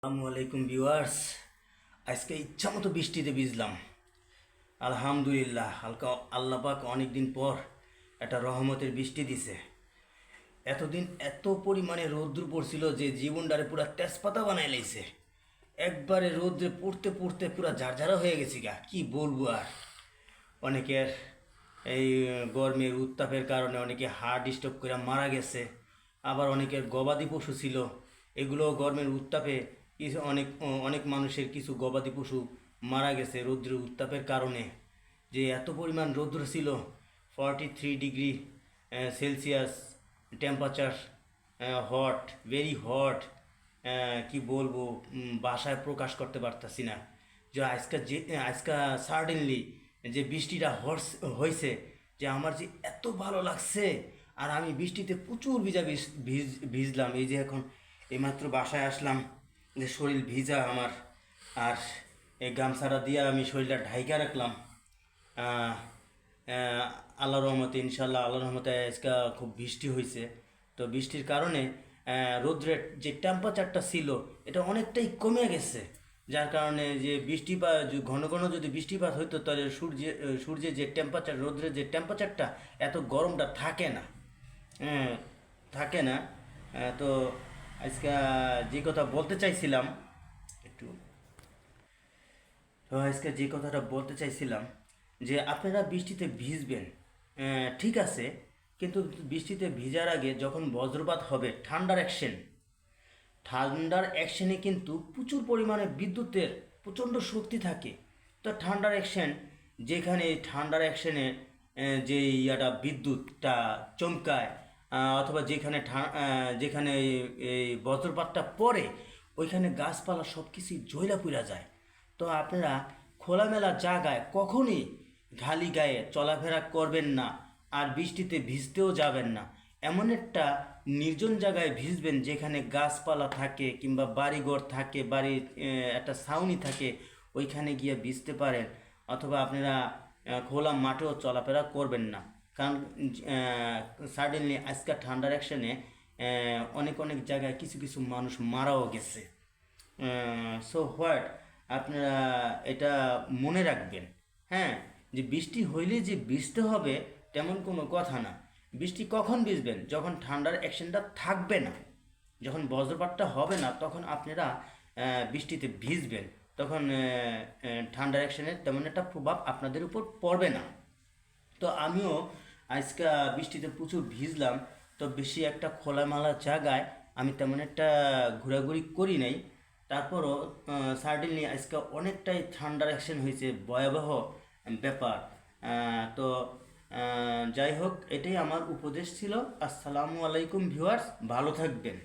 আসসালামু আলাইকুম ভিউয়ার্স। আজকে ইচ্ছা মতো বৃষ্টিতে ভিজলাম। আলহামদুলিল্লাহ, হালকা আল্লাহ পাক অনেক দিন পর একটা রহমতের বৃষ্টি দিছে। এতদিন এত পরিমাণে রৌদ্র পড়ছিল যে জীবনটারে পুরা তেজপাতা বানাই লাইছে। একবারে রৌদ্রে পড়তে পড়তে পুরা ঝারঝারা হয়ে গেছি গা, কি বলবো আর। অনেকের এই গরমের উত্তাপের কারণে অনেকে হার্ট স্ট্রোক করে মারা গেছে। আবার অনেকের গবাদি পশু ছিল, এগুলো গরমের উত্তাপে কিছু অনেক অনেক মানুষের কিছু গবাদি পশু মারা গেছে রৌদ্রের উত্তাপের কারণে। যে এত পরিমাণ রৌদ্র ছিল, 43 degree Celsius temperature, hot, very hot. কি বলবো, ভাষায় প্রকাশ করতে পারতাছি না। যে আজকা সাডেনলি যে বৃষ্টিটা হয়েছে, যে আমার যে এত ভালো লাগছে। আর আমি বৃষ্টিতে প্রচুর ভিজলাম। এই যে এখন এইমাত্র বাসায় আসলাম, যে শরীর ভিজা আমার। আর এই গামছাটা দিয়ে আমি শরীরটা ঢাইকা রাখলাম। আহ, আহ, আল্লাহর রহমতে, ইনশাল্লাহ আল্লাহর রহমতে আজকে খুব বৃষ্টি হয়েছে। তো বৃষ্টির কারণে রৌদ্রের যে টেম্পারেচারটা ছিল এটা অনেকটাই কমে গেছে। যার কারণে যে বৃষ্টিপাত, ঘন ঘন যদি বৃষ্টিপাত হইতো তাহলে সূর্যের যে টেম্পারেচার, রৌদ্রের যে টেম্পারেচারটা, এত গরমটা থাকে না। হ্যাঁ, থাকে না। তো আজকে যে কথা বলতে চাইছিলাম একটু, তো আজকে যে কথাটা বলতে চাইছিলাম যে আপনারা বৃষ্টিতে ভিজবেন, ঠিক আছে, কিন্তু বৃষ্টিতে ভিজার আগে যখন বজ্রপাত হবে, ঠান্ডার অ্যাকশনে কিন্তু প্রচুর পরিমাণে বিদ্যুতের প্রচণ্ড শক্তি থাকে। তো ঠান্ডার অ্যাকশন, যেখানে ঠান্ডার অ্যাকশনে যে বিদ্যুৎটা চমকায়, অথবা যেখানে এই বজ্রপাতটা পড়ে, ওইখানে গাছপালা সব কিছুই জ্বলা পুড়া যায়। তো আপনারা খোলামেলা জায়গায় কখনই খালি গায়ে চলাফেরা করবেন না, আর বৃষ্টিতে ভিজতেও যাবেন না। এমন একটা নির্জন জায়গায় ভিজবেন যেখানে গাছপালা থাকে, কিংবা বাড়িঘর থাকে, বাড়ির একটা ছাউনি থাকে, ওইখানে গিয়ে ভিজতে পারেন। অথবা আপনারা খোলা মাঠেও চলাফেরা করবেন না, কারণ সাডেনলি আজকাল ঠান্ডার অ্যাকশনে অনেক অনেক জায়গায় কিছু কিছু মানুষ মারাও গেছে। সো হোয়াট, আপনারা এটা মনে রাখবেন। হ্যাঁ, যে বৃষ্টি হইলে যে ভিজতে হবে তেমন কোনো কথা না। বৃষ্টি কখন ভিজবেন? যখন ঠান্ডার অ্যাকশনটা থাকবে না, যখন বজ্রপাতটা হবে না, তখন আপনারা বৃষ্টিতে ভিজবেন। তখন ঠান্ডার অ্যাকশনের তেমন একটা প্রভাব আপনাদের উপর পড়বে না। তো আমিও আজকে বৃষ্টিতে প্রচুর ভিজলাম। তো বেশি একটা খোলামেলা জায়গায় আমি তেমন একটা ঘোরাঘুরি করি নাই। তারপরও সার্টেনলি আজকে অনেকটাই ঠান্ডার অ্যাকশন হয়েছে, ভয়াবহ ব্যাপার। তো যাই হোক, এটাই আমার উপদেশ ছিল। আসসালামু আলাইকুম ভিউয়ার্স, ভালো থাকবেন।